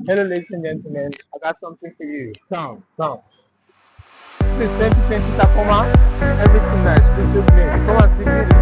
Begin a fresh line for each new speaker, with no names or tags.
Hello, ladies and gentlemen. I got something for you. Come, come. This is 2020 Tacoma. Everything nice. Crystal clean. Come and see me.